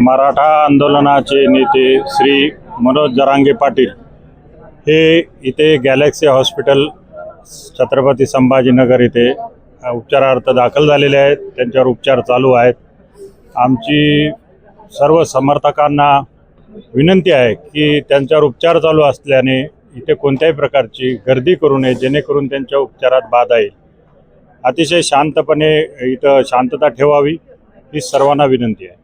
मराठा आंदोलनाचे नेते श्री मनोज जरांगे पाटील हे इथे गॅलेक्सी हॉस्पिटल छत्रपती संभाजीनगर इथे उपचारार्थ दाखल झालेले आहेत। त्यांच्यावर उपचार चालू आहेत। आमची सर्व समर्थकांना विनंती आहे की त्यांच्यावर उपचार चालू असल्याने इथे कोणत्याही प्रकारची गर्दी करू नये, जेणेकरून त्यांच्या उपचारात बाधा येईल। अतिशय शांतपणे इथं शांतता ठेवावी ही सर्वांना विनंती आहे।